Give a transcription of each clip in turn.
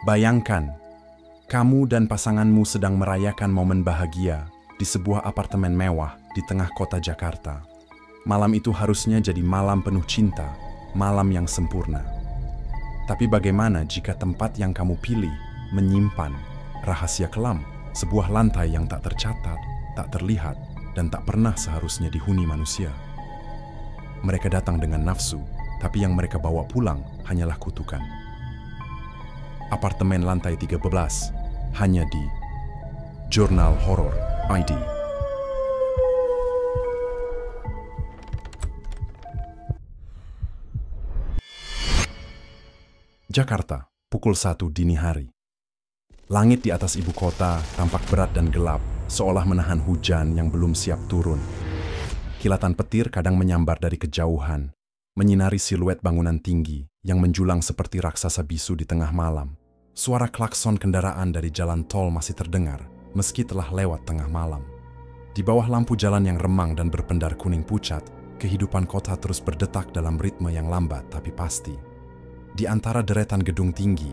Bayangkan, kamu dan pasanganmu sedang merayakan momen bahagia di sebuah apartemen mewah di tengah kota Jakarta. Malam itu harusnya jadi malam penuh cinta, malam yang sempurna. Tapi bagaimana jika tempat yang kamu pilih menyimpan rahasia kelam, sebuah lantai yang tak tercatat, tak terlihat, dan tak pernah seharusnya dihuni manusia? Mereka datang dengan nafsu, tapi yang mereka bawa pulang hanyalah kutukan. Apartemen lantai 13, hanya di Jurnal Horor ID. Jakarta, pukul 1 dini hari. Langit di atas ibu kota tampak berat dan gelap, seolah menahan hujan yang belum siap turun. Kilatan petir kadang menyambar dari kejauhan, menyinari siluet bangunan tinggi yang menjulang seperti raksasa bisu di tengah malam. Suara klakson kendaraan dari jalan tol masih terdengar, meski telah lewat tengah malam. Di bawah lampu jalan yang remang dan berpendar kuning pucat, kehidupan kota terus berdetak dalam ritme yang lambat tapi pasti. Di antara deretan gedung tinggi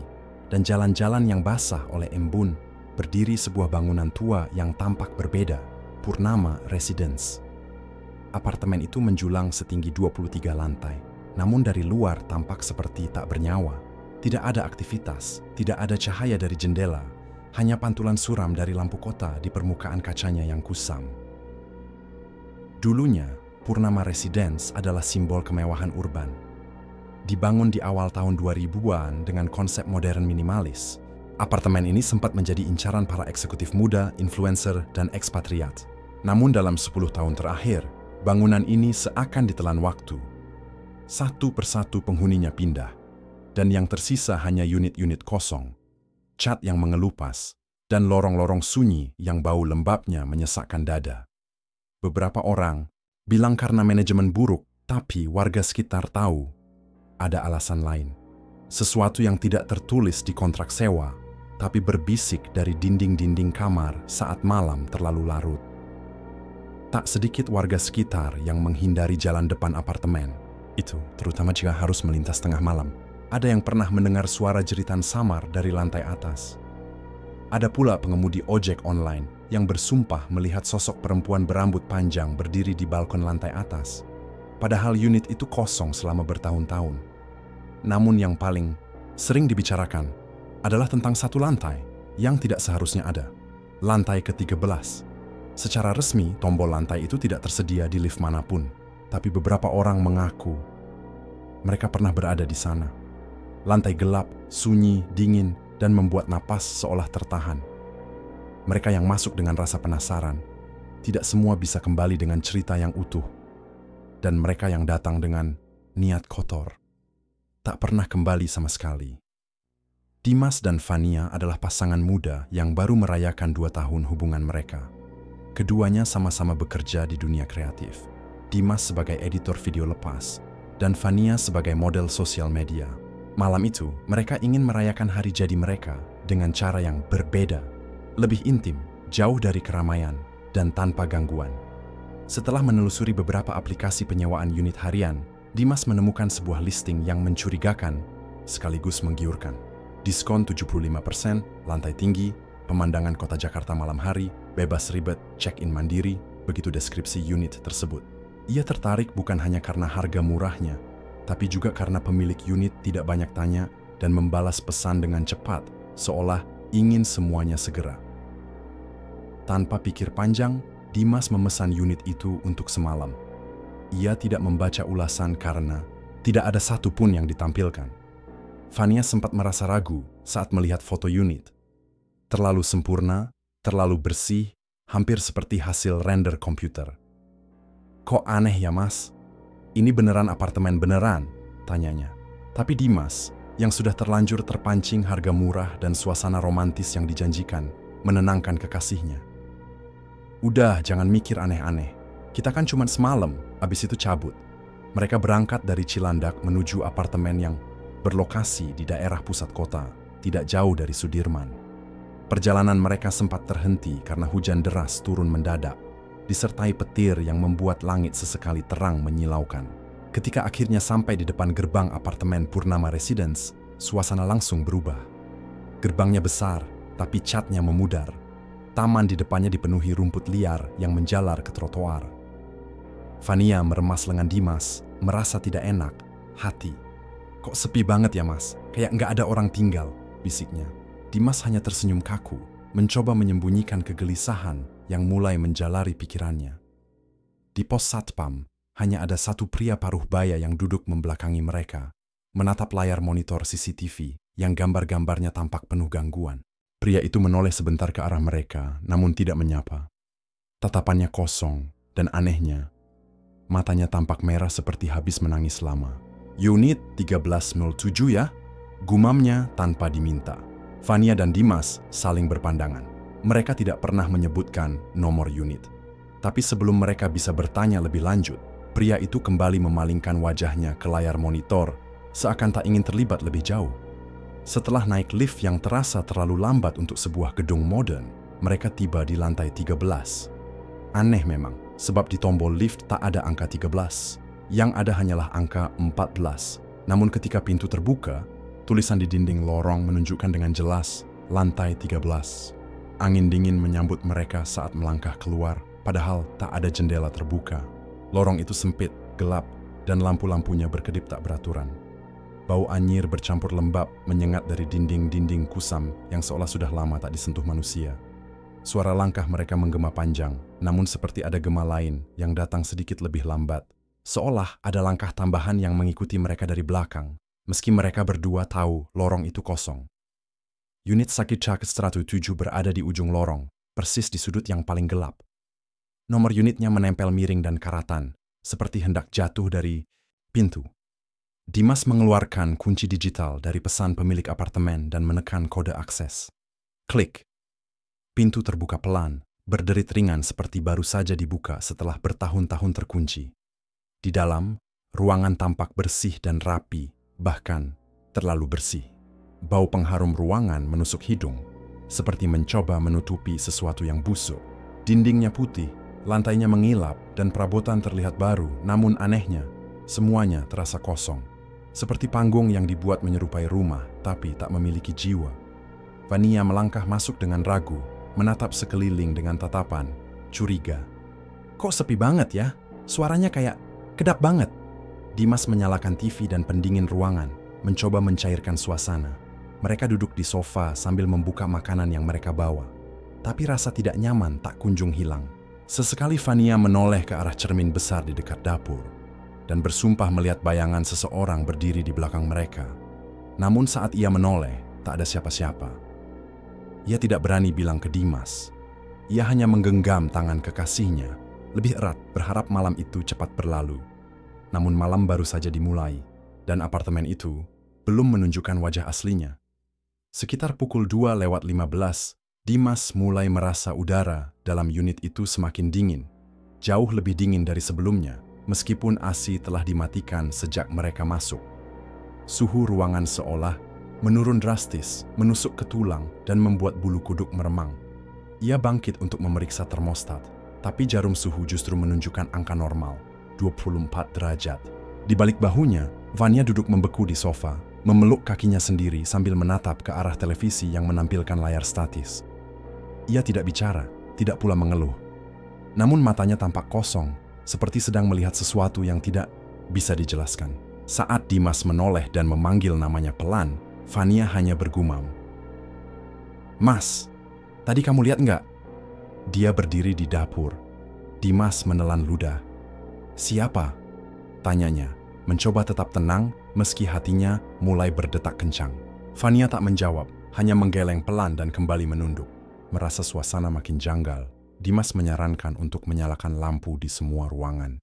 dan jalan-jalan yang basah oleh embun, berdiri sebuah bangunan tua yang tampak berbeda, Purnama Residence. Apartemen itu menjulang setinggi 23 lantai, namun dari luar tampak seperti tak bernyawa. Tidak ada aktivitas, tidak ada cahaya dari jendela, hanya pantulan suram dari lampu kota di permukaan kacanya yang kusam. Dulunya, Purnama Residence adalah simbol kemewahan urban. Dibangun di awal tahun 2000-an dengan konsep modern minimalis, apartemen ini sempat menjadi incaran para eksekutif muda, influencer, dan ekspatriat. Namun dalam 10 tahun terakhir, bangunan ini seakan ditelan waktu. Satu persatu penghuninya pindah, dan yang tersisa hanya unit-unit kosong, cat yang mengelupas, dan lorong-lorong sunyi yang bau lembabnya menyesakkan dada. Beberapa orang bilang karena manajemen buruk, tapi warga sekitar tahu ada alasan lain. Sesuatu yang tidak tertulis di kontrak sewa, tapi berbisik dari dinding-dinding kamar saat malam terlalu larut. Tak sedikit warga sekitar yang menghindari jalan depan apartemen itu, terutama jika harus melintas tengah malam. Ada yang pernah mendengar suara jeritan samar dari lantai atas. Ada pula pengemudi ojek online yang bersumpah melihat sosok perempuan berambut panjang berdiri di balkon lantai atas. Padahal unit itu kosong selama bertahun-tahun. Namun yang paling sering dibicarakan adalah tentang satu lantai yang tidak seharusnya ada. Lantai ke-13. Secara resmi, tombol lantai itu tidak tersedia di lift manapun. Tapi beberapa orang mengaku mereka pernah berada di sana. Lantai gelap, sunyi, dingin, dan membuat napas seolah tertahan. Mereka yang masuk dengan rasa penasaran, tidak semua bisa kembali dengan cerita yang utuh. Dan mereka yang datang dengan niat kotor, tak pernah kembali sama sekali. Dimas dan Fania adalah pasangan muda yang baru merayakan 2 tahun hubungan mereka. Keduanya sama-sama bekerja di dunia kreatif. Dimas sebagai editor video lepas, dan Fania sebagai model sosial media. Malam itu, mereka ingin merayakan hari jadi mereka dengan cara yang berbeda, lebih intim, jauh dari keramaian, dan tanpa gangguan. Setelah menelusuri beberapa aplikasi penyewaan unit harian, Dimas menemukan sebuah listing yang mencurigakan sekaligus menggiurkan. Diskon 75%, lantai tinggi, pemandangan kota Jakarta malam hari, bebas ribet, check-in mandiri, begitu deskripsi unit tersebut. Ia tertarik bukan hanya karena harga murahnya, tapi juga karena pemilik unit tidak banyak tanya dan membalas pesan dengan cepat, seolah ingin semuanya segera. Tanpa pikir panjang, Dimas memesan unit itu untuk semalam. Ia tidak membaca ulasan karena tidak ada satupun yang ditampilkan. Fania sempat merasa ragu saat melihat foto unit. Terlalu sempurna, terlalu bersih, hampir seperti hasil render komputer. "Kok aneh ya, Mas? Ini beneran apartemen beneran?" tanyanya. Tapi Dimas, yang sudah terlanjur terpancing harga murah dan suasana romantis yang dijanjikan, menenangkan kekasihnya. "Udah, jangan mikir aneh-aneh. Kita kan cuma semalam, habis itu cabut." Mereka berangkat dari Cilandak menuju apartemen yang berlokasi di daerah pusat kota, tidak jauh dari Sudirman. Perjalanan mereka sempat terhenti karena hujan deras turun mendadak, disertai petir yang membuat langit sesekali terang menyilaukan. Ketika akhirnya sampai di depan gerbang apartemen Purnama Residence, suasana langsung berubah. Gerbangnya besar, tapi catnya memudar. Taman di depannya dipenuhi rumput liar yang menjalar ke trotoar. Vania meremas lengan Dimas, merasa tidak enak. Hati, kok sepi banget ya mas? Kayak nggak ada orang tinggal, bisiknya. Dimas hanya tersenyum kaku, mencoba menyembunyikan kegelisahan yang mulai menjalari pikirannya. Di pos satpam, hanya ada satu pria paruh baya yang duduk membelakangi mereka, menatap layar monitor CCTV yang gambar-gambarnya tampak penuh gangguan. Pria itu menoleh sebentar ke arah mereka, namun tidak menyapa. Tatapannya kosong, dan anehnya, matanya tampak merah seperti habis menangis lama. Unit 1307 ya? Gumamnya tanpa diminta. Vania dan Dimas saling berpandangan. Mereka tidak pernah menyebutkan nomor unit. Tapi sebelum mereka bisa bertanya lebih lanjut, pria itu kembali memalingkan wajahnya ke layar monitor, seakan tak ingin terlibat lebih jauh. Setelah naik lift yang terasa terlalu lambat untuk sebuah gedung modern, mereka tiba di lantai 13. Aneh memang, sebab di tombol lift tak ada angka 13. Yang ada hanyalah angka 14. Namun ketika pintu terbuka, tulisan di dinding lorong menunjukkan dengan jelas lantai 13. Angin dingin menyambut mereka saat melangkah keluar, padahal tak ada jendela terbuka. Lorong itu sempit, gelap, dan lampu-lampunya berkedip tak beraturan. Bau anyir bercampur lembab menyengat dari dinding-dinding kusam yang seolah sudah lama tak disentuh manusia. Suara langkah mereka menggema panjang, namun seperti ada gema lain yang datang sedikit lebih lambat. Seolah ada langkah tambahan yang mengikuti mereka dari belakang, meski mereka berdua tahu lorong itu kosong. Unit Sakitchak 107 berada di ujung lorong, persis di sudut yang paling gelap. Nomor unitnya menempel miring dan karatan, seperti hendak jatuh dari pintu. Dimas mengeluarkan kunci digital dari pesan pemilik apartemen dan menekan kode akses. Klik. Pintu terbuka pelan, berderit ringan seperti baru saja dibuka setelah bertahun-tahun terkunci. Di dalam, ruangan tampak bersih dan rapi, bahkan terlalu bersih. Bau pengharum ruangan menusuk hidung, seperti mencoba menutupi sesuatu yang busuk. Dindingnya putih, lantainya mengilap, dan perabotan terlihat baru, namun anehnya, semuanya terasa kosong. Seperti panggung yang dibuat menyerupai rumah, tapi tak memiliki jiwa. Vania melangkah masuk dengan ragu, menatap sekeliling dengan tatapan curiga. Kok sepi banget ya? Suaranya kayak kedap banget. Dimas menyalakan TV dan pendingin ruangan, mencoba mencairkan suasana. Mereka duduk di sofa sambil membuka makanan yang mereka bawa. Tapi rasa tidak nyaman tak kunjung hilang. Sesekali Vania menoleh ke arah cermin besar di dekat dapur dan bersumpah melihat bayangan seseorang berdiri di belakang mereka. Namun saat ia menoleh, tak ada siapa-siapa. Ia tidak berani bilang ke Dimas. Ia hanya menggenggam tangan kekasihnya, lebih erat berharap malam itu cepat berlalu. Namun malam baru saja dimulai, dan apartemen itu belum menunjukkan wajah aslinya. Sekitar pukul 2:15, Dimas mulai merasa udara dalam unit itu semakin dingin. Jauh lebih dingin dari sebelumnya, meskipun AC telah dimatikan sejak mereka masuk. Suhu ruangan seolah menurun drastis, menusuk ke tulang dan membuat bulu kuduk meremang. Ia bangkit untuk memeriksa termostat, tapi jarum suhu justru menunjukkan angka normal, 24 derajat. Di balik bahunya, Vania duduk membeku di sofa, memeluk kakinya sendiri sambil menatap ke arah televisi yang menampilkan layar statis. Ia tidak bicara, tidak pula mengeluh. Namun matanya tampak kosong, seperti sedang melihat sesuatu yang tidak bisa dijelaskan. Saat Dimas menoleh dan memanggil namanya pelan, Vania hanya bergumam. "Mas, tadi kamu lihat nggak?" Dia berdiri di dapur. Dimas menelan ludah. "Siapa?" tanyanya, mencoba tetap tenang meski hatinya mulai berdetak kencang. Vania tak menjawab, hanya menggeleng pelan dan kembali menunduk. Merasa suasana makin janggal, Dimas menyarankan untuk menyalakan lampu di semua ruangan.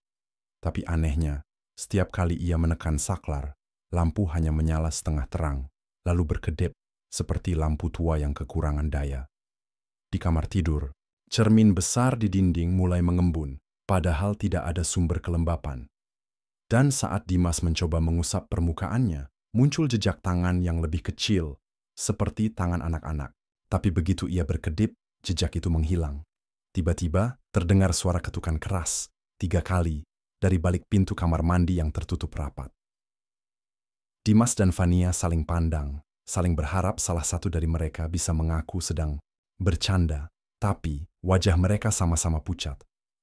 Tapi anehnya, setiap kali ia menekan saklar, lampu hanya menyala setengah terang, lalu berkedip seperti lampu tua yang kekurangan daya. Di kamar tidur, cermin besar di dinding mulai mengembun, padahal tidak ada sumber kelembapan. Dan saat Dimas mencoba mengusap permukaannya, muncul jejak tangan yang lebih kecil, seperti tangan anak-anak. Tapi begitu ia berkedip, jejak itu menghilang. Tiba-tiba terdengar suara ketukan keras, 3 kali, dari balik pintu kamar mandi yang tertutup rapat. Dimas dan Vania saling pandang, saling berharap salah satu dari mereka bisa mengaku sedang bercanda, tapi wajah mereka sama-sama pucat.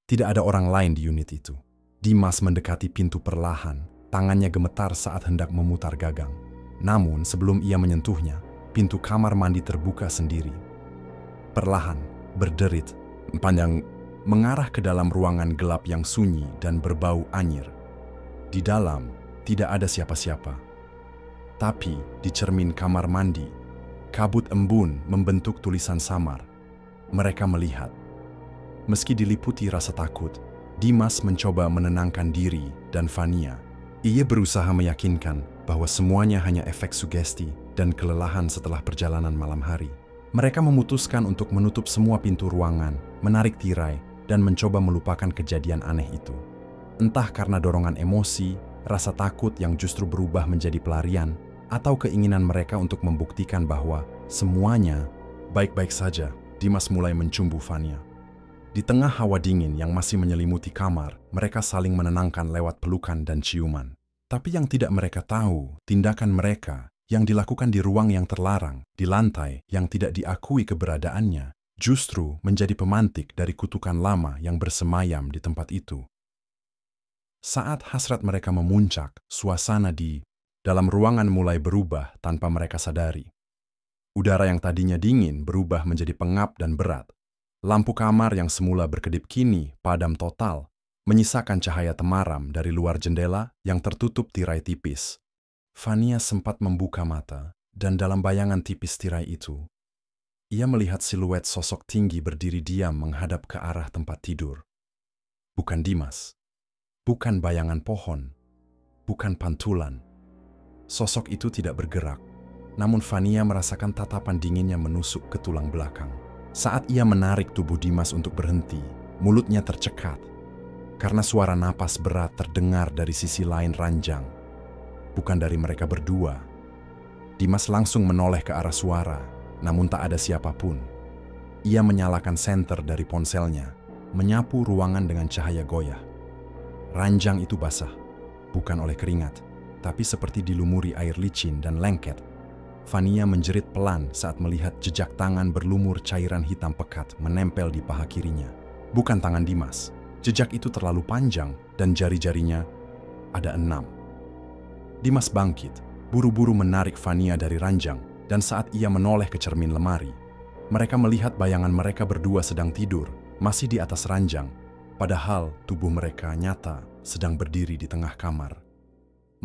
Tidak ada orang lain di unit itu. Dimas mendekati pintu perlahan, tangannya gemetar saat hendak memutar gagang. Namun sebelum ia menyentuhnya, pintu kamar mandi terbuka sendiri. Perlahan, berderit, panjang, mengarah ke dalam ruangan gelap yang sunyi dan berbau anyir. Di dalam, tidak ada siapa-siapa. Tapi di cermin kamar mandi, kabut embun membentuk tulisan samar. Mereka melihat. Meski diliputi rasa takut, Dimas mencoba menenangkan diri dan Fania. Ia berusaha meyakinkan bahwa semuanya hanya efek sugesti dan kelelahan setelah perjalanan malam hari. Mereka memutuskan untuk menutup semua pintu ruangan, menarik tirai, dan mencoba melupakan kejadian aneh itu. Entah karena dorongan emosi, rasa takut yang justru berubah menjadi pelarian, atau keinginan mereka untuk membuktikan bahwa semuanya baik-baik saja, Dimas mulai mencumbu Fania. Di tengah hawa dingin yang masih menyelimuti kamar, mereka saling menenangkan lewat pelukan dan ciuman. Tapi yang tidak mereka tahu, tindakan mereka yang dilakukan di ruang yang terlarang, di lantai yang tidak diakui keberadaannya, justru menjadi pemantik dari kutukan lama yang bersemayam di tempat itu. Saat hasrat mereka memuncak, suasana di dalam ruangan mulai berubah tanpa mereka sadari. Udara yang tadinya dingin berubah menjadi pengap dan berat. Lampu kamar yang semula berkedip kini padam total, menyisakan cahaya temaram dari luar jendela yang tertutup tirai tipis. Fania sempat membuka mata, dan dalam bayangan tipis tirai itu, ia melihat siluet sosok tinggi berdiri diam menghadap ke arah tempat tidur. Bukan Dimas, bukan bayangan pohon, bukan pantulan. Sosok itu tidak bergerak, namun Fania merasakan tatapan dinginnya menusuk ke tulang belakang. Saat ia menarik tubuh Dimas untuk berhenti, mulutnya tercekat, karena suara napas berat terdengar dari sisi lain ranjang. Bukan dari mereka berdua. Dimas langsung menoleh ke arah suara, namun tak ada siapapun. Ia menyalakan senter dari ponselnya, menyapu ruangan dengan cahaya goyah. Ranjang itu basah, bukan oleh keringat, tapi seperti dilumuri air licin dan lengket. Fania menjerit pelan saat melihat jejak tangan berlumur cairan hitam pekat menempel di paha kirinya. Bukan tangan Dimas. Jejak itu terlalu panjang dan jari-jarinya ada 6. Dimas bangkit, buru-buru menarik Fania dari ranjang, dan saat ia menoleh ke cermin lemari, mereka melihat bayangan mereka berdua sedang tidur, masih di atas ranjang, padahal tubuh mereka nyata sedang berdiri di tengah kamar.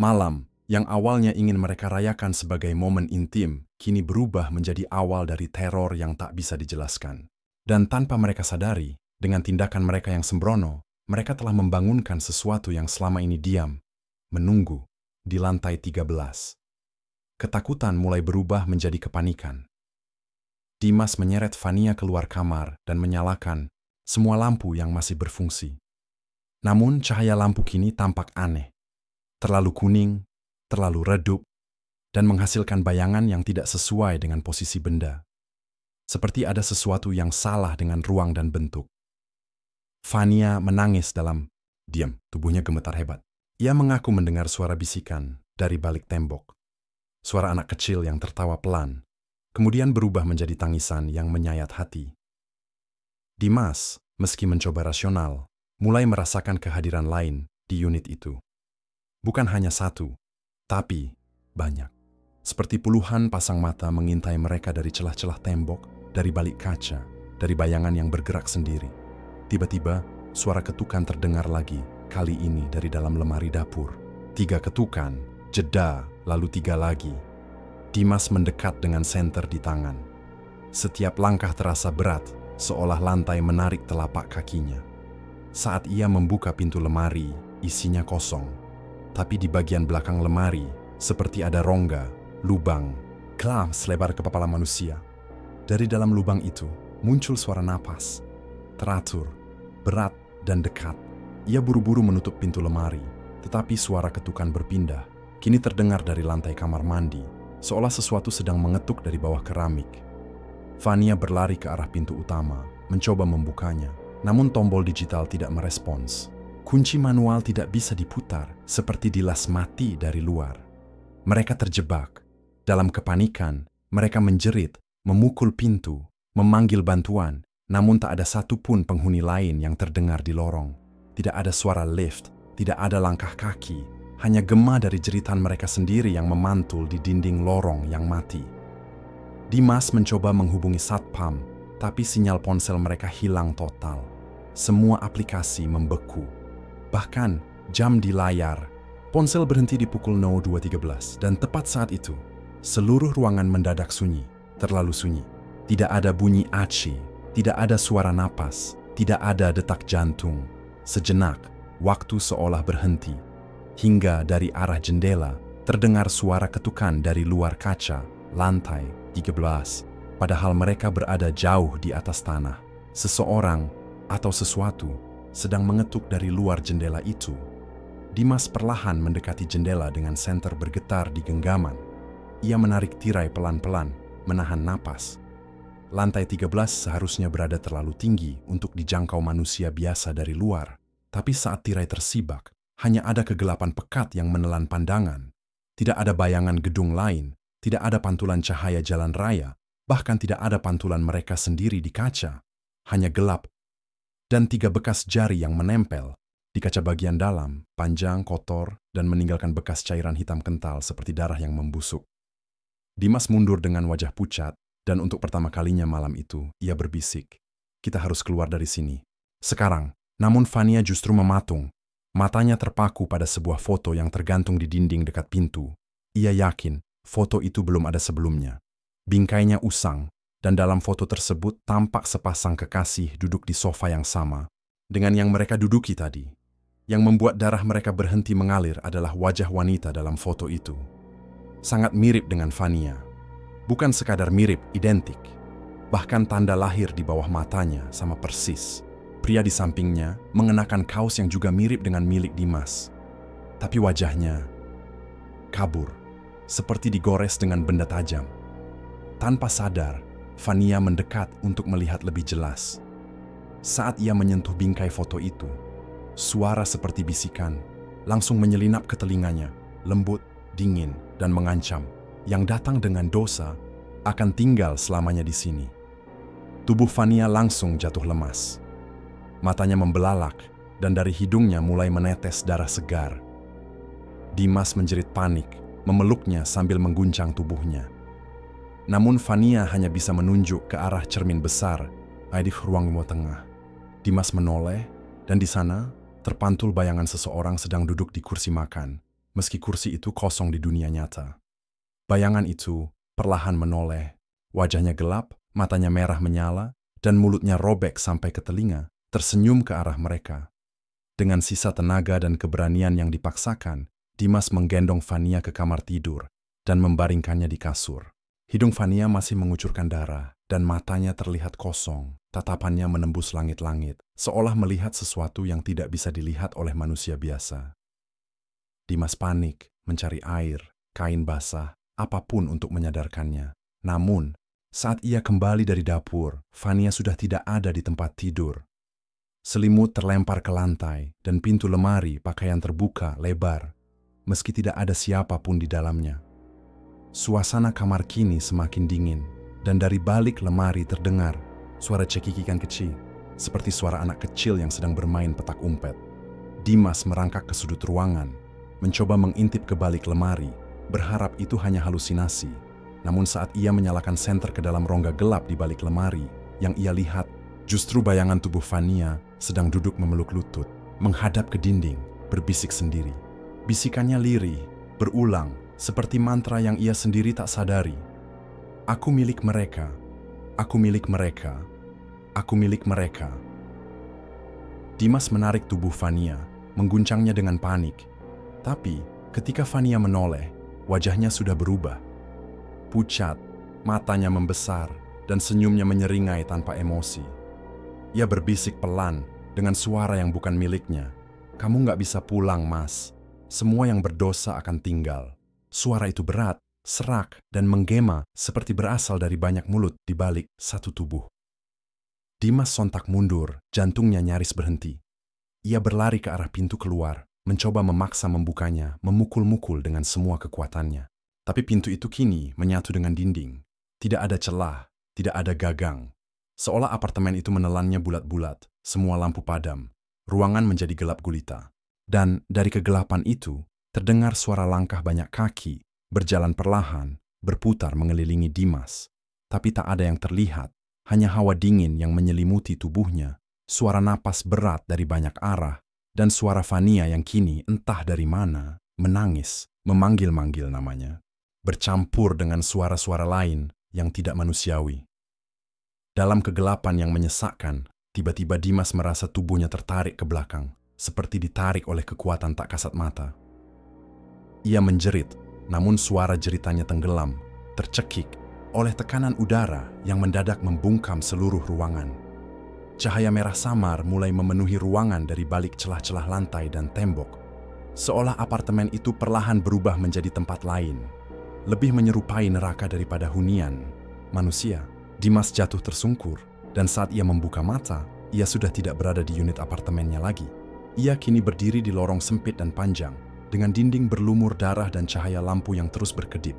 Malam yang awalnya ingin mereka rayakan sebagai momen intim, kini berubah menjadi awal dari teror yang tak bisa dijelaskan. Dan tanpa mereka sadari, dengan tindakan mereka yang sembrono, mereka telah membangunkan sesuatu yang selama ini diam, menunggu, di lantai 13. Ketakutan mulai berubah menjadi kepanikan. Dimas menyeret Fania keluar kamar dan menyalakan semua lampu yang masih berfungsi. Namun cahaya lampu kini tampak aneh, terlalu kuning, terlalu redup, dan menghasilkan bayangan yang tidak sesuai dengan posisi benda. Seperti ada sesuatu yang salah dengan ruang dan bentuk. Fania menangis dalam diam, tubuhnya gemetar hebat. Ia mengaku mendengar suara bisikan dari balik tembok. Suara anak kecil yang tertawa pelan, kemudian berubah menjadi tangisan yang menyayat hati. Dimas, meski mencoba rasional, mulai merasakan kehadiran lain di unit itu. Bukan hanya satu, tapi banyak. Seperti puluhan pasang mata mengintai mereka dari celah-celah tembok, dari balik kaca, dari bayangan yang bergerak sendiri. Tiba-tiba, suara ketukan terdengar lagi, kali ini dari dalam lemari dapur. 3 ketukan, jeda, lalu 3 lagi. Dimas mendekat dengan senter di tangan. Setiap langkah terasa berat, seolah lantai menarik telapak kakinya. Saat ia membuka pintu lemari, isinya kosong. Tapi di bagian belakang lemari, seperti ada rongga, lubang, gelap selebar kepala manusia. Dari dalam lubang itu, muncul suara napas. Teratur, berat, dan dekat. Ia buru-buru menutup pintu lemari, tetapi suara ketukan berpindah. Kini terdengar dari lantai kamar mandi, seolah sesuatu sedang mengetuk dari bawah keramik. Fania berlari ke arah pintu utama, mencoba membukanya, namun tombol digital tidak merespons. Kunci manual tidak bisa diputar, seperti dilas mati dari luar. Mereka terjebak, Dalam kepanikan, mereka menjerit, memukul pintu, memanggil bantuan, namun tak ada satupun penghuni lain yang terdengar di lorong. Tidak ada suara lift, tidak ada langkah kaki, hanya gema dari jeritan mereka sendiri yang memantul di dinding lorong yang mati. Dimas mencoba menghubungi satpam, tapi sinyal ponsel mereka hilang total. Semua aplikasi membeku. Bahkan jam di layar, ponsel berhenti di pukul 02.13 dan tepat saat itu, seluruh ruangan mendadak sunyi, terlalu sunyi. Tidak ada bunyi aci, tidak ada suara napas, tidak ada detak jantung. Sejenak, waktu seolah berhenti. Hingga dari arah jendela, terdengar suara ketukan dari luar kaca, lantai 13. Padahal mereka berada jauh di atas tanah. Seseorang atau sesuatu sedang mengetuk dari luar jendela itu. Dimas perlahan mendekati jendela dengan senter bergetar di genggaman. Ia menarik tirai pelan-pelan, menahan napas. Lantai 13 seharusnya berada terlalu tinggi untuk dijangkau manusia biasa dari luar. Tapi saat tirai tersibak, hanya ada kegelapan pekat yang menelan pandangan. Tidak ada bayangan gedung lain, tidak ada pantulan cahaya jalan raya, bahkan tidak ada pantulan mereka sendiri di kaca. Hanya gelap dan 3 bekas jari yang menempel di kaca bagian dalam, panjang, kotor, dan meninggalkan bekas cairan hitam kental seperti darah yang membusuk. Dimas mundur dengan wajah pucat, dan untuk pertama kalinya malam itu, ia berbisik, "Kita harus keluar dari sini. Sekarang." Namun Fania justru mematung. Matanya terpaku pada sebuah foto yang tergantung di dinding dekat pintu. Ia yakin foto itu belum ada sebelumnya. Bingkainya usang, dan dalam foto tersebut tampak sepasang kekasih duduk di sofa yang sama dengan yang mereka duduki tadi. Yang membuat darah mereka berhenti mengalir adalah wajah wanita dalam foto itu. Sangat mirip dengan Fania. Bukan sekadar mirip, identik. Bahkan tanda lahir di bawah matanya sama persis. Pria di sampingnya mengenakan kaos yang juga mirip dengan milik Dimas. Tapi wajahnya kabur, seperti digores dengan benda tajam. Tanpa sadar, Fania mendekat untuk melihat lebih jelas. Saat ia menyentuh bingkai foto itu, suara seperti bisikan langsung menyelinap ke telinganya, lembut, dingin, dan mengancam. Yang datang dengan dosa akan tinggal selamanya di sini. Tubuh Fania langsung jatuh lemas. Matanya membelalak, dan dari hidungnya mulai menetes darah segar. Dimas menjerit panik, memeluknya sambil mengguncang tubuhnya. Namun Fania hanya bisa menunjuk ke arah cermin besar di ruang tengah. Dimas menoleh, dan di sana terpantul bayangan seseorang sedang duduk di kursi makan, meski kursi itu kosong di dunia nyata. Bayangan itu perlahan menoleh, wajahnya gelap, matanya merah menyala, dan mulutnya robek sampai ke telinga, tersenyum ke arah mereka. Dengan sisa tenaga dan keberanian yang dipaksakan, Dimas menggendong Fania ke kamar tidur dan membaringkannya di kasur. Hidung Fania masih mengucurkan darah dan matanya terlihat kosong. Tatapannya menembus langit-langit, seolah melihat sesuatu yang tidak bisa dilihat oleh manusia biasa. Dimas panik, mencari air, kain basah, apapun untuk menyadarkannya. Namun, saat ia kembali dari dapur, Fania sudah tidak ada di tempat tidur. Selimut terlempar ke lantai dan pintu lemari pakaian terbuka lebar, meski tidak ada siapapun di dalamnya. Suasana kamar kini semakin dingin, dan dari balik lemari terdengar suara cekikikan kecil, seperti suara anak kecil yang sedang bermain petak umpet. Dimas merangkak ke sudut ruangan, mencoba mengintip ke balik lemari, berharap itu hanya halusinasi. Namun saat ia menyalakan senter ke dalam rongga gelap di balik lemari, yang ia lihat justru bayangan tubuh Fania sedang duduk memeluk lutut, menghadap ke dinding, berbisik sendiri. Bisikannya lirih, berulang, seperti mantra yang ia sendiri tak sadari. "Aku milik mereka, aku milik mereka, aku milik mereka." Dimas menarik tubuh Fania, mengguncangnya dengan panik. Tapi ketika Fania menoleh, wajahnya sudah berubah. Pucat, matanya membesar, dan senyumnya menyeringai tanpa emosi. Ia berbisik pelan dengan suara yang bukan miliknya. "Kamu nggak bisa pulang, Mas. Semua yang berdosa akan tinggal." Suara itu berat, serak, dan menggema seperti berasal dari banyak mulut di balik satu tubuh. Dimas sontak mundur, jantungnya nyaris berhenti. Ia berlari ke arah pintu keluar, mencoba memaksa membukanya, memukul-mukul dengan semua kekuatannya. Tapi pintu itu kini menyatu dengan dinding. Tidak ada celah, tidak ada gagang. Seolah apartemen itu menelannya bulat-bulat, semua lampu padam. Ruangan menjadi gelap gulita. Dan dari kegelapan itu, terdengar suara langkah banyak kaki, berjalan perlahan, berputar mengelilingi Dimas. Tapi tak ada yang terlihat, hanya hawa dingin yang menyelimuti tubuhnya, suara napas berat dari banyak arah, dan suara Fania yang kini entah dari mana, menangis, memanggil-manggil namanya. Bercampur dengan suara-suara lain yang tidak manusiawi. Dalam kegelapan yang menyesakkan, tiba-tiba Dimas merasa tubuhnya tertarik ke belakang, seperti ditarik oleh kekuatan tak kasat mata. Ia menjerit, namun suara jeritannya tenggelam, tercekik oleh tekanan udara yang mendadak membungkam seluruh ruangan. Cahaya merah samar mulai memenuhi ruangan dari balik celah-celah lantai dan tembok, seolah apartemen itu perlahan berubah menjadi tempat lain, lebih menyerupai neraka daripada hunian manusia. Dimas jatuh tersungkur, dan saat ia membuka mata, ia sudah tidak berada di unit apartemennya lagi. Ia kini berdiri di lorong sempit dan panjang, dengan dinding berlumur darah dan cahaya lampu yang terus berkedip.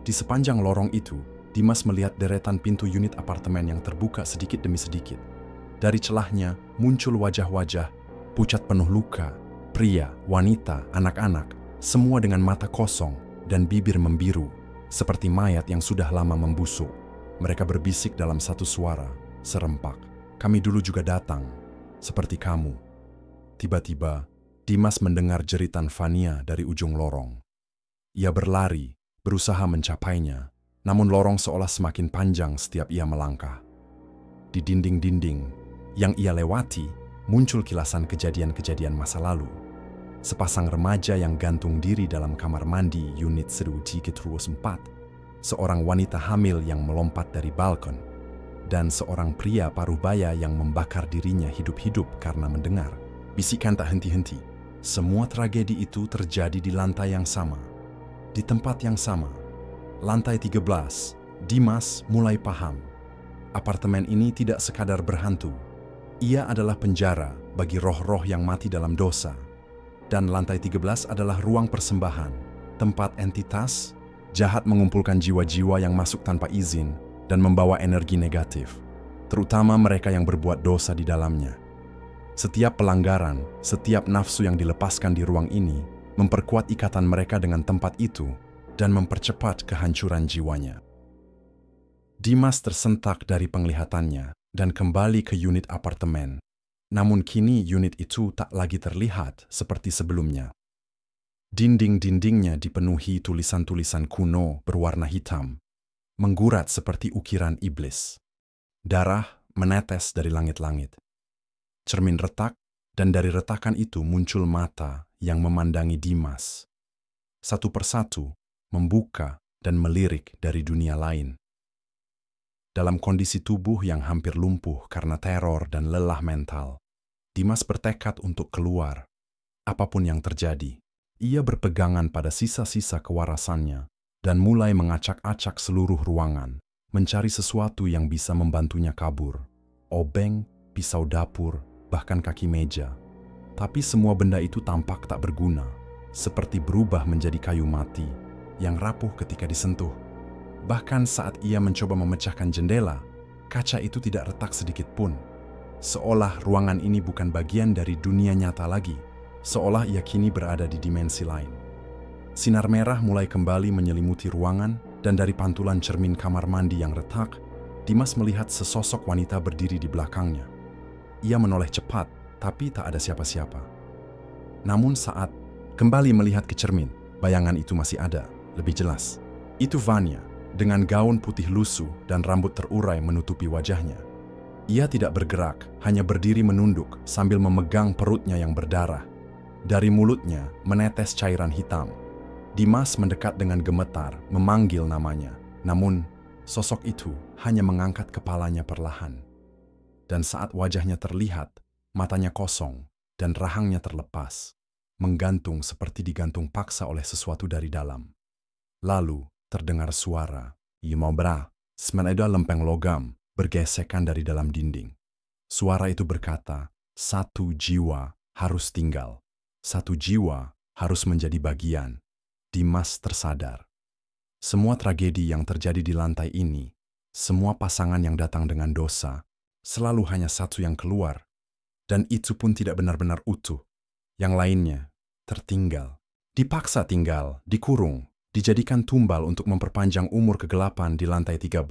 Di sepanjang lorong itu, Dimas melihat deretan pintu unit apartemen yang terbuka sedikit demi sedikit. Dari celahnya muncul wajah-wajah, pucat penuh luka, pria, wanita, anak-anak, semua dengan mata kosong dan bibir membiru, seperti mayat yang sudah lama membusuk. Mereka berbisik dalam satu suara, serempak. Kami dulu juga datang, seperti kamu. Tiba-tiba, Dimas mendengar jeritan Fania dari ujung lorong. Ia berlari, berusaha mencapainya, namun lorong seolah semakin panjang setiap ia melangkah. Di dinding-dinding yang ia lewati, muncul kilasan kejadian-kejadian masa lalu. Sepasang remaja yang gantung diri dalam kamar mandi unit 1304, seorang wanita hamil yang melompat dari balkon, dan seorang pria paruh-baya yang membakar dirinya hidup-hidup karena mendengar bisikan tak henti-henti. Semua tragedi itu terjadi di lantai yang sama, di tempat yang sama. Lantai 13, Dimas mulai paham. Apartemen ini tidak sekadar berhantu. Ia adalah penjara bagi roh-roh yang mati dalam dosa. Dan lantai 13 adalah ruang persembahan, tempat entitas jahat mengumpulkan jiwa-jiwa yang masuk tanpa izin dan membawa energi negatif, terutama mereka yang berbuat dosa di dalamnya. Setiap pelanggaran, setiap nafsu yang dilepaskan di ruang ini memperkuat ikatan mereka dengan tempat itu dan mempercepat kehancuran jiwanya. Dimas tersentak dari penglihatannya dan kembali ke unit apartemen. Namun kini unit itu tak lagi terlihat seperti sebelumnya. Dinding-dindingnya dipenuhi tulisan-tulisan kuno berwarna hitam, menggurat seperti ukiran iblis. Darah menetes dari langit-langit. Cermin retak, dan dari retakan itu muncul mata yang memandangi Dimas. Satu persatu, membuka dan melirik dari dunia lain. Dalam kondisi tubuh yang hampir lumpuh karena teror dan lelah mental, Dimas bertekad untuk keluar, apapun yang terjadi. Ia berpegangan pada sisa-sisa kewarasannya dan mulai mengacak-acak seluruh ruangan, mencari sesuatu yang bisa membantunya kabur. Obeng, pisau dapur, bahkan kaki meja. Tapi semua benda itu tampak tak berguna, seperti berubah menjadi kayu mati yang rapuh ketika disentuh. Bahkan saat ia mencoba memecahkan jendela, kaca itu tidak retak sedikit pun. Seolah ruangan ini bukan bagian dari dunia nyata lagi. Seolah ia kini berada di dimensi lain. Sinar merah mulai kembali menyelimuti ruangan, dan dari pantulan cermin kamar mandi yang retak, Dimas melihat sesosok wanita berdiri di belakangnya. Ia menoleh cepat, tapi tak ada siapa-siapa. Namun saat kembali melihat ke cermin, bayangan itu masih ada, lebih jelas. Itu Fania, dengan gaun putih lusuh dan rambut terurai menutupi wajahnya. Ia tidak bergerak, hanya berdiri menunduk sambil memegang perutnya yang berdarah. Dari mulutnya menetes cairan hitam. Dimas mendekat dengan gemetar, memanggil namanya. Namun, sosok itu hanya mengangkat kepalanya perlahan. Dan saat wajahnya terlihat, matanya kosong dan rahangnya terlepas, menggantung seperti digantung paksa oleh sesuatu dari dalam. Lalu, terdengar suara, "Imobra," semenada lempeng logam, bergesekan dari dalam dinding. Suara itu berkata, "Satu jiwa harus tinggal. Satu jiwa harus menjadi bagian." Dimas tersadar. Semua tragedi yang terjadi di lantai ini, semua pasangan yang datang dengan dosa, selalu hanya satu yang keluar, dan itu pun tidak benar-benar utuh. Yang lainnya tertinggal, dipaksa tinggal, dikurung, dijadikan tumbal untuk memperpanjang umur kegelapan di lantai 13.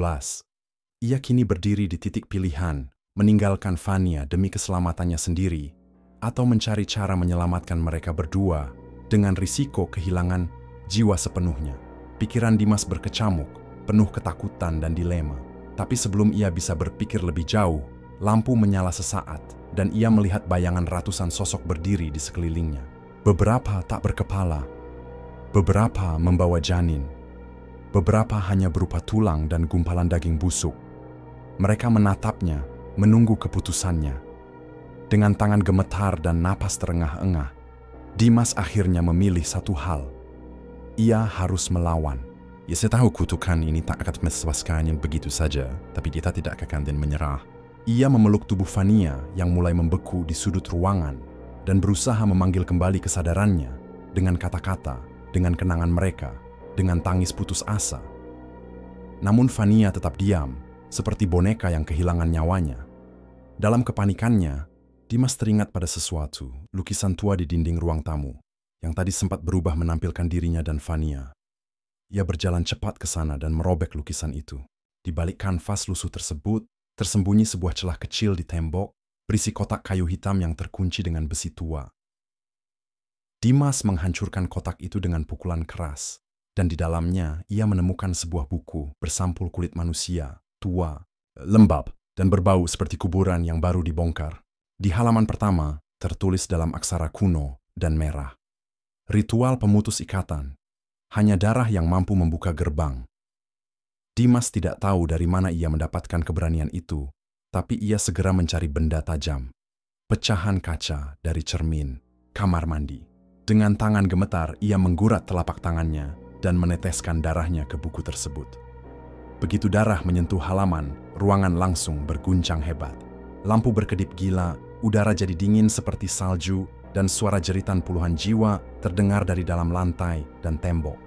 Ia kini berdiri di titik pilihan, meninggalkan Fania demi keselamatannya sendiri, atau mencari cara menyelamatkan mereka berdua dengan risiko kehilangan jiwa sepenuhnya. Pikiran Dimas berkecamuk, penuh ketakutan dan dilema. Tapi sebelum ia bisa berpikir lebih jauh, lampu menyala sesaat, dan ia melihat bayangan ratusan sosok berdiri di sekelilingnya. Beberapa tak berkepala, beberapa membawa janin, beberapa hanya berupa tulang dan gumpalan daging busuk. Mereka menatapnya, menunggu keputusannya. Dengan tangan gemetar dan napas terengah-engah, Dimas akhirnya memilih satu hal. Ia harus melawan. Ya, saya tahu kutukan ini tak akan melepaskan yang begitu saja, tapi kita tidak akan menyerah. Ia memeluk tubuh Fania yang mulai membeku di sudut ruangan dan berusaha memanggil kembali kesadarannya dengan kata-kata, dengan kenangan mereka, dengan tangis putus asa. Namun Fania tetap diam, seperti boneka yang kehilangan nyawanya. Dalam kepanikannya, Dimas teringat pada sesuatu, lukisan tua di dinding ruang tamu, yang tadi sempat berubah menampilkan dirinya dan Fania. Ia berjalan cepat ke sana dan merobek lukisan itu. Di balik kanvas lusuh tersebut, tersembunyi sebuah celah kecil di tembok, berisi kotak kayu hitam yang terkunci dengan besi tua. Dimas menghancurkan kotak itu dengan pukulan keras, dan di dalamnya ia menemukan sebuah buku bersampul kulit manusia, tua, lembab, dan berbau seperti kuburan yang baru dibongkar. Di halaman pertama, tertulis dalam aksara kuno dan merah. Ritual pemutus ikatan. Hanya darah yang mampu membuka gerbang. Dimas tidak tahu dari mana ia mendapatkan keberanian itu, tapi ia segera mencari benda tajam. Pecahan kaca dari cermin kamar mandi. Dengan tangan gemetar, ia menggurat telapak tangannya dan meneteskan darahnya ke buku tersebut. Begitu darah menyentuh halaman, ruangan langsung berguncang hebat. Lampu berkedip gila, udara jadi dingin seperti salju, dan suara jeritan puluhan jiwa terdengar dari dalam lantai dan tembok.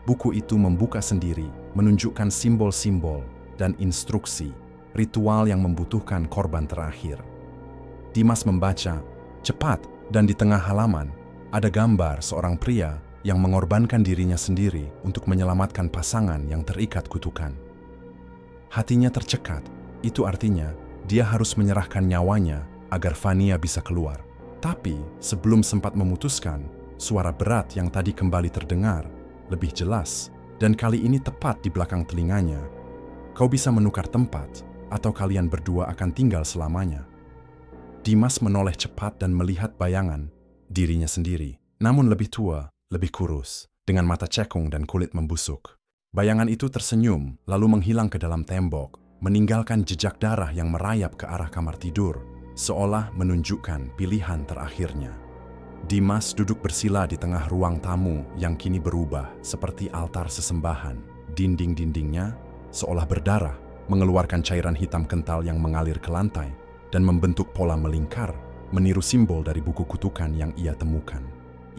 Buku itu membuka sendiri, menunjukkan simbol-simbol dan instruksi, ritual yang membutuhkan korban terakhir. Dimas membaca, cepat, dan di tengah halaman, ada gambar seorang pria yang mengorbankan dirinya sendiri untuk menyelamatkan pasangan yang terikat kutukan. Hatinya tercekat, itu artinya dia harus menyerahkan nyawanya agar Fania bisa keluar. Tapi sebelum sempat memutuskan, suara berat yang tadi kembali terdengar, lebih jelas, dan kali ini tepat di belakang telinganya. Kau bisa menukar tempat, atau kalian berdua akan tinggal selamanya. Dimas menoleh cepat dan melihat bayangan dirinya sendiri, namun lebih tua, lebih kurus, dengan mata cekung dan kulit membusuk. Bayangan itu tersenyum, lalu menghilang ke dalam tembok, meninggalkan jejak darah yang merayap ke arah kamar tidur, seolah menunjukkan pilihan terakhirnya. Dimas duduk bersila di tengah ruang tamu yang kini berubah seperti altar sesembahan. Dinding-dindingnya seolah berdarah, mengeluarkan cairan hitam kental yang mengalir ke lantai dan membentuk pola melingkar, meniru simbol dari buku kutukan yang ia temukan.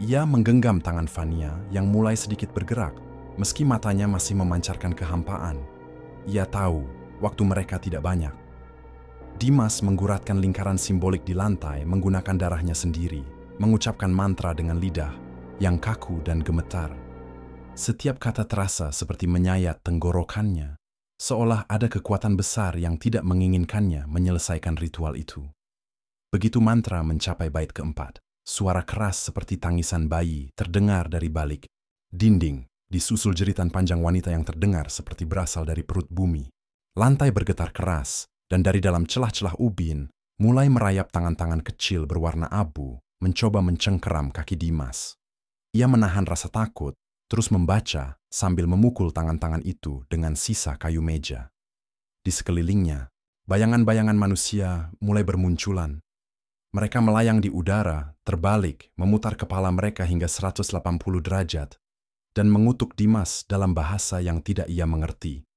Ia menggenggam tangan Fania yang mulai sedikit bergerak, meski matanya masih memancarkan kehampaan. Ia tahu waktu mereka tidak banyak. Dimas mengguratkan lingkaran simbolik di lantai menggunakan darahnya sendiri, mengucapkan mantra dengan lidah yang kaku dan gemetar. Setiap kata terasa seperti menyayat tenggorokannya, seolah ada kekuatan besar yang tidak menginginkannya menyelesaikan ritual itu. Begitu mantra mencapai bait keempat, suara keras seperti tangisan bayi terdengar dari balik dinding, disusul jeritan panjang wanita yang terdengar seperti berasal dari perut bumi. Lantai bergetar keras, dan dari dalam celah-celah ubin, mulai merayap tangan-tangan kecil berwarna abu, mencoba mencengkeram kaki Dimas. Ia menahan rasa takut, terus membaca sambil memukul tangan-tangan itu dengan sisa kayu meja. Di sekelilingnya, bayangan-bayangan manusia mulai bermunculan. Mereka melayang di udara, terbalik, memutar kepala mereka hingga 180 derajat, dan mengutuk Dimas dalam bahasa yang tidak ia mengerti.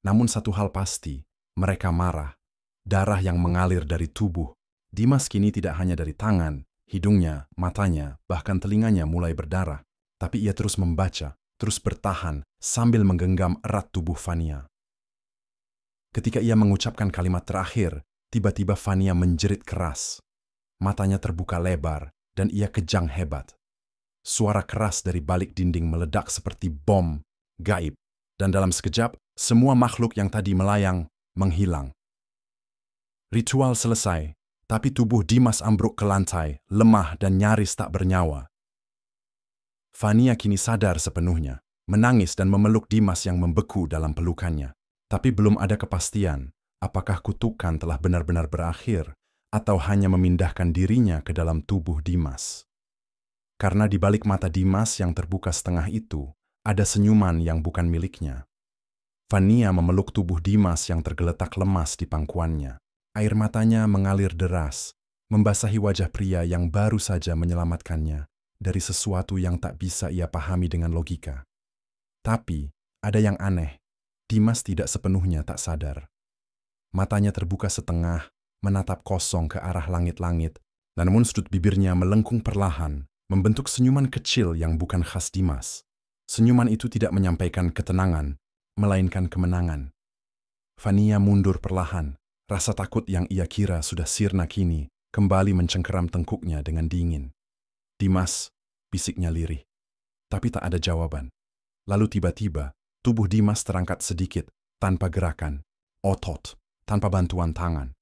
Namun satu hal pasti, mereka marah. Darah yang mengalir dari tubuh Dimas kini tidak hanya dari tangan, hidungnya, matanya, bahkan telinganya mulai berdarah. Tapi ia terus membaca, terus bertahan sambil menggenggam erat tubuh Vania. Ketika ia mengucapkan kalimat terakhir, tiba-tiba Vania menjerit keras. Matanya terbuka lebar dan ia kejang hebat. Suara keras dari balik dinding meledak seperti bom gaib, dan dalam sekejap, semua makhluk yang tadi melayang menghilang. Ritual selesai, tapi tubuh Dimas ambruk ke lantai, lemah dan nyaris tak bernyawa. Vania kini sadar sepenuhnya, menangis dan memeluk Dimas yang membeku dalam pelukannya. Tapi belum ada kepastian apakah kutukan telah benar-benar berakhir atau hanya memindahkan dirinya ke dalam tubuh Dimas. Karena di balik mata Dimas yang terbuka setengah itu, ada senyuman yang bukan miliknya. Vania memeluk tubuh Dimas yang tergeletak lemas di pangkuannya. Air matanya mengalir deras, membasahi wajah pria yang baru saja menyelamatkannya dari sesuatu yang tak bisa ia pahami dengan logika. Tapi, ada yang aneh, Dimas tidak sepenuhnya tak sadar. Matanya terbuka setengah, menatap kosong ke arah langit-langit, dan namun sudut bibirnya melengkung perlahan, membentuk senyuman kecil yang bukan khas Dimas. Senyuman itu tidak menyampaikan ketenangan, melainkan kemenangan. Vania mundur perlahan, rasa takut yang ia kira sudah sirna kini, kembali mencengkeram tengkuknya dengan dingin. Dimas, bisiknya lirih. Tapi tak ada jawaban. Lalu tiba-tiba, tubuh Dimas terangkat sedikit, tanpa gerakan, otot, tanpa bantuan tangan.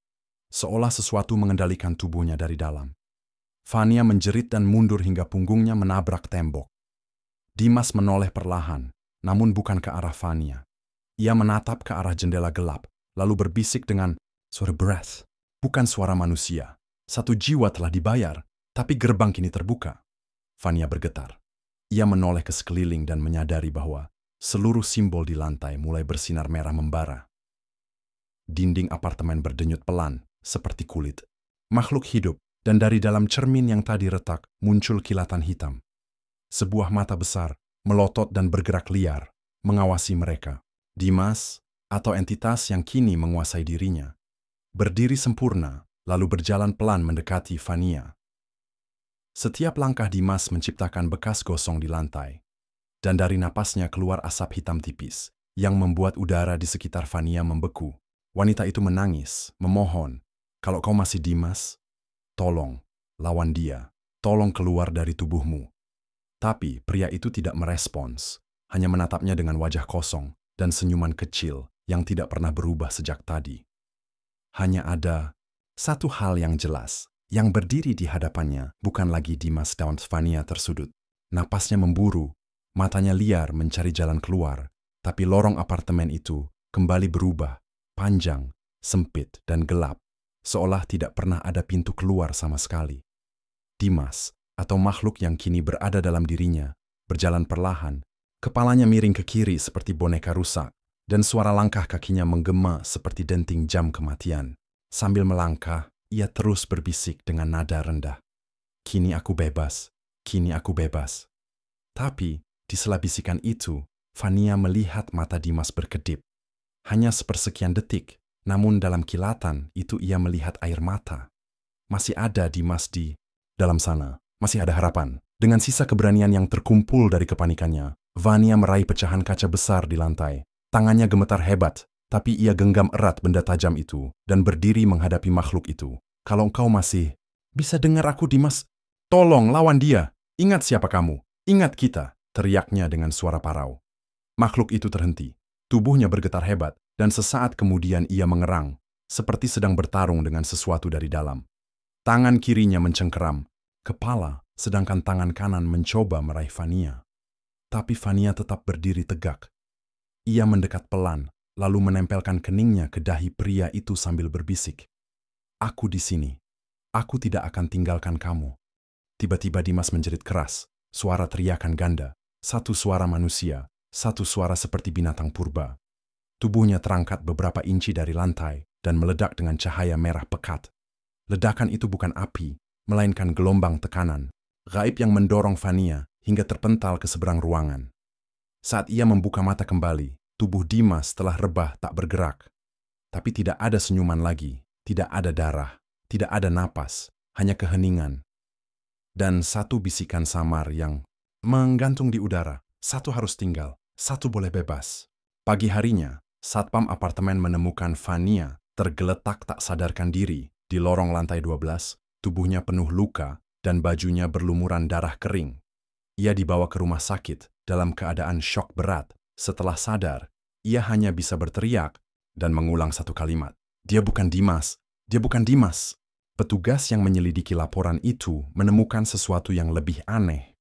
Seolah sesuatu mengendalikan tubuhnya dari dalam. Vania menjerit dan mundur hingga punggungnya menabrak tembok. Dimas menoleh perlahan, namun bukan ke arah Vania. Ia menatap ke arah jendela gelap, lalu berbisik dengan suara breath, bukan suara manusia. Satu jiwa telah dibayar, tapi gerbang kini terbuka. Vania bergetar. Ia menoleh ke sekeliling dan menyadari bahwa seluruh simbol di lantai mulai bersinar merah membara. Dinding apartemen berdenyut pelan, seperti kulit. Makhluk hidup, dan dari dalam cermin yang tadi retak muncul kilatan hitam. Sebuah mata besar, melotot dan bergerak liar, mengawasi mereka. Dimas, atau entitas yang kini menguasai dirinya, berdiri sempurna, lalu berjalan pelan mendekati Vania. Setiap langkah Dimas menciptakan bekas gosong di lantai, dan dari napasnya keluar asap hitam tipis, yang membuat udara di sekitar Vania membeku. Wanita itu menangis, memohon, "Kalau kau masih Dimas, tolong, lawan dia, tolong keluar dari tubuhmu." Tapi pria itu tidak merespons, hanya menatapnya dengan wajah kosong dan senyuman kecil yang tidak pernah berubah sejak tadi. Hanya ada satu hal yang jelas, yang berdiri di hadapannya bukan lagi Dimas dan Vania tersudut. Napasnya memburu, matanya liar mencari jalan keluar, tapi lorong apartemen itu kembali berubah, panjang, sempit, dan gelap, seolah tidak pernah ada pintu keluar sama sekali. Dimas, atau makhluk yang kini berada dalam dirinya, berjalan perlahan, kepalanya miring ke kiri seperti boneka rusak, dan suara langkah kakinya menggema seperti denting jam kematian. Sambil melangkah, ia terus berbisik dengan nada rendah. "Kini aku bebas, kini aku bebas." Tapi, di sela bisikan itu, Vania melihat mata Dimas berkedip. Hanya sepersekian detik, namun dalam kilatan itu ia melihat air mata. Masih ada Dimas di dalam sana, masih ada harapan. Dengan sisa keberanian yang terkumpul dari kepanikannya, Vania meraih pecahan kaca besar di lantai. Tangannya gemetar hebat, tapi ia genggam erat benda tajam itu dan berdiri menghadapi makhluk itu. "Kalau engkau masih bisa dengar aku, Dimas, tolong lawan dia. Ingat siapa kamu, ingat kita," teriaknya dengan suara parau. Makhluk itu terhenti. Tubuhnya bergetar hebat, dan sesaat kemudian ia mengerang, seperti sedang bertarung dengan sesuatu dari dalam. Tangan kirinya mencengkeram kepala, sedangkan tangan kanan mencoba meraih Vania. Tapi Vania tetap berdiri tegak. Ia mendekat pelan, lalu menempelkan keningnya ke dahi pria itu sambil berbisik, "Aku di sini. Aku tidak akan tinggalkan kamu." Tiba-tiba Dimas menjerit keras, suara teriakan ganda, satu suara manusia, satu suara seperti binatang purba. Tubuhnya terangkat beberapa inci dari lantai dan meledak dengan cahaya merah pekat. Ledakan itu bukan api, melainkan gelombang tekanan, gaib yang mendorong Vania hingga terpental ke seberang ruangan. Saat ia membuka mata kembali, tubuh Dimas telah rebah tak bergerak. Tapi tidak ada senyuman lagi, tidak ada darah, tidak ada napas, hanya keheningan. Dan satu bisikan samar yang menggantung di udara, Satu harus tinggal, satu boleh bebas. Pagi harinya, satpam apartemen menemukan Fania tergeletak tak sadarkan diri di lorong lantai 12, tubuhnya penuh luka dan bajunya berlumuran darah kering. Ia dibawa ke rumah sakit dalam keadaan syok berat. Setelah sadar, ia hanya bisa berteriak dan mengulang satu kalimat. Dia bukan Dimas, dia bukan Dimas. Petugas yang menyelidiki laporan itu menemukan sesuatu yang lebih aneh.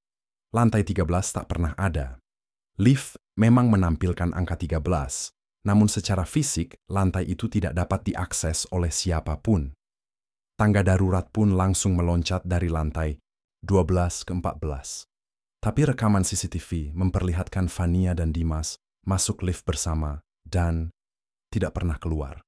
Lantai 13 tak pernah ada. Lift memang menampilkan angka 13, namun secara fisik lantai itu tidak dapat diakses oleh siapapun. Tangga darurat pun langsung meloncat dari lantai 12 ke 14. Tapi rekaman CCTV memperlihatkan Fania dan Dimas masuk lift bersama dan tidak pernah keluar.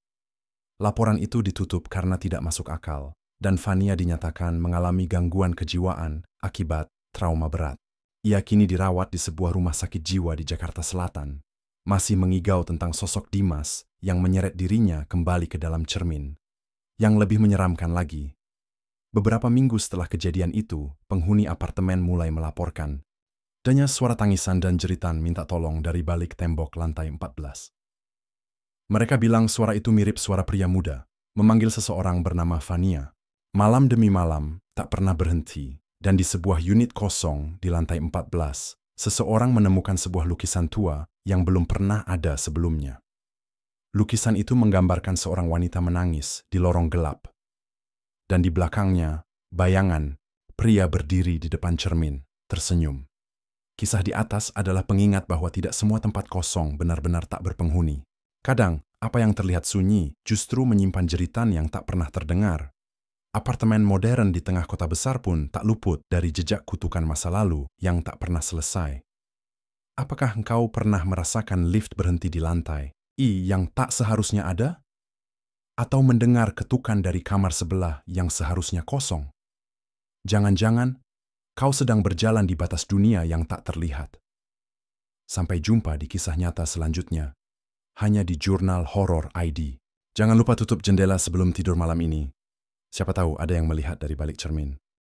Laporan itu ditutup karena tidak masuk akal, dan Fania dinyatakan mengalami gangguan kejiwaan akibat trauma berat. Ia kini dirawat di sebuah rumah sakit jiwa di Jakarta Selatan, masih mengigau tentang sosok Dimas yang menyeret dirinya kembali ke dalam cermin. Yang lebih menyeramkan lagi, beberapa minggu setelah kejadian itu, penghuni apartemen mulai melaporkan. Adanya suara tangisan dan jeritan minta tolong dari balik tembok lantai 14. Mereka bilang suara itu mirip suara pria muda, memanggil seseorang bernama Fania. Malam demi malam, tak pernah berhenti, dan di sebuah unit kosong di lantai 14, seseorang menemukan sebuah lukisan tua yang belum pernah ada sebelumnya. Lukisan itu menggambarkan seorang wanita menangis di lorong gelap. Dan di belakangnya, bayangan pria berdiri di depan cermin, tersenyum. Kisah di atas adalah pengingat bahwa tidak semua tempat kosong benar-benar tak berpenghuni. Kadang, apa yang terlihat sunyi justru menyimpan jeritan yang tak pernah terdengar. Apartemen modern di tengah kota besar pun tak luput dari jejak kutukan masa lalu yang tak pernah selesai. Apakah engkau pernah merasakan lift berhenti di lantai yang tak seharusnya ada? Atau mendengar ketukan dari kamar sebelah yang seharusnya kosong? Jangan-jangan kau sedang berjalan di batas dunia yang tak terlihat. Sampai jumpa di kisah nyata selanjutnya, hanya di Jurnal Horor ID. Jangan lupa tutup jendela sebelum tidur malam ini. Siapa tahu ada yang melihat dari balik cermin.